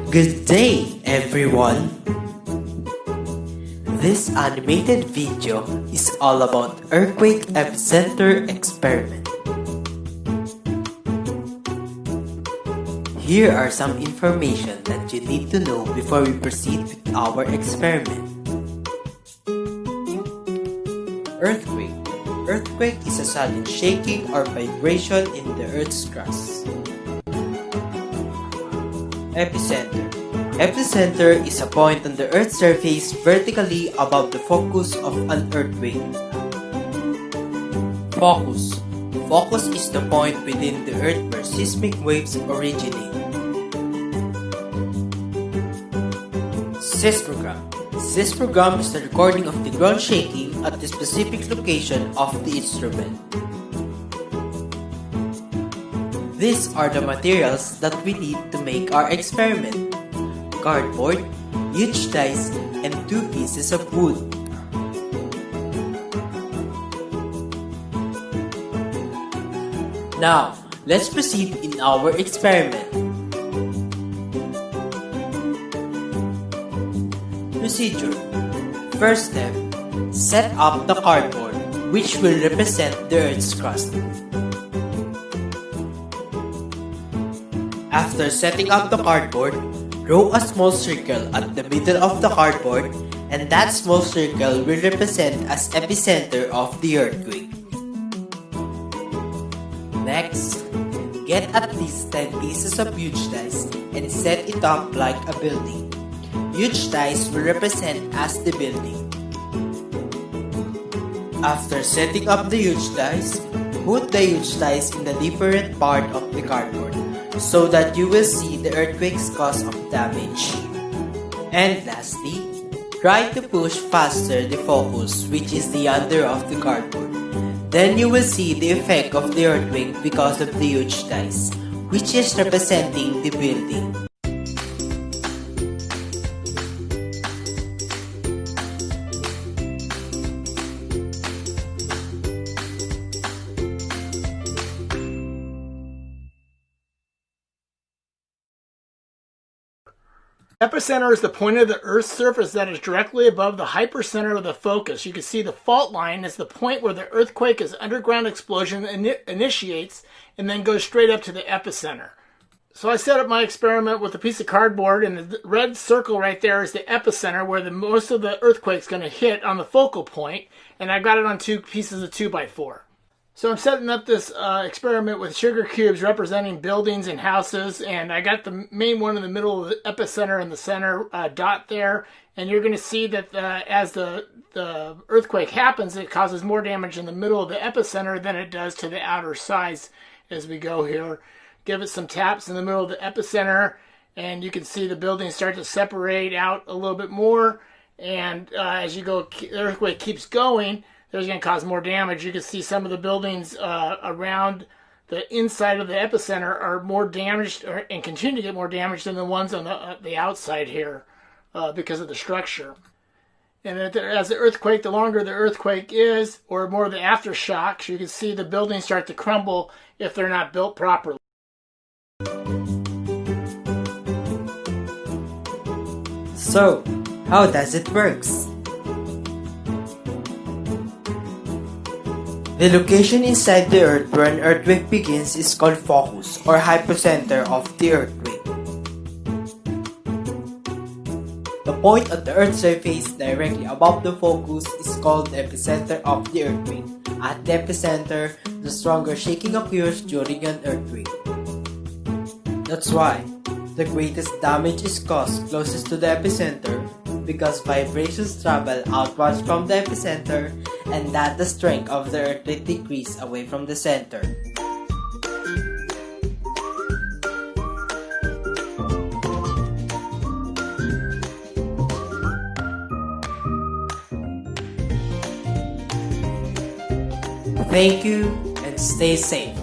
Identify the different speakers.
Speaker 1: Good day, everyone! This animated video is all about Earthquake Epicenter Experiment. Here are some information that you need to know before we proceed with our experiment. Earthquake. Earthquake is a sudden shaking or vibration in the Earth's crust. Epicenter. Epicenter is a point on the Earth's surface vertically above the focus of an earthquake. Focus. Focus is the point within the Earth where seismic waves originate. Seismogram. Seismogram is the recording of the ground shaking at the specific location of the instrument. These are the materials that we need to make our experiment: cardboard, huge dice, and 2 pieces of wood. Now, let's proceed in our experiment. Procedure. First step, set up the cardboard, which will represent the Earth's crust. After setting up the cardboard, draw a small circle at the middle of the cardboard, and that small circle will represent as epicenter of the earthquake. Next, get at least 10 pieces of huge dice and set it up like a building. Huge dice will represent as the building. After setting up the huge dice, put the huge dice in the different part of the cardboard, so that you will see the earthquake's cause of damage. And lastly, try to push faster the focus, which is the under of the cardboard. Then you will see the effect of the earthquake because of the huge dice, which is representing the building.
Speaker 2: Epicenter is the point of the Earth's surface that is directly above the hypercenter of the focus. You can see the fault line is the point where the earthquake as underground explosion initiates and then goes straight up to the epicenter. So I set up my experiment with a piece of cardboard, and the red circle right there is the epicenter where most of the earthquake is going to hit on the focal point, and I've got it on 2 pieces of 2x4. So I'm setting up this experiment with sugar cubes representing buildings and houses, and I got the main one in the middle of the epicenter in the center dot there, and you're going to see that as the earthquake happens, it causes more damage in the middle of the epicenter than it does to the outer sides as we go here. Give it some taps in the middle of the epicenter, and you can see the buildings start to separate out a little bit more, and as you go, the earthquake keeps going, there's going to cause more damage. You can see some of the buildings around the inside of the epicenter are more damaged and continue to get more damage than the ones on the outside here because of the structure. And as the earthquake, the longer the earthquake is, or more of the aftershocks, you can see the buildings start to crumble if they're not built properly.
Speaker 1: So, how does it work? The location inside the Earth where an earthquake begins is called focus or hypocenter of the earthquake. The point on the Earth's surface directly above the focus is called the epicenter of the earthquake. At the epicenter, the stronger shaking occurs during an earthquake. That's why the greatest damage is caused closest to the epicenter, because vibrations travel outwards from the epicenter, and that the strength of the earthquake decreases away from the center. Thank you and stay safe.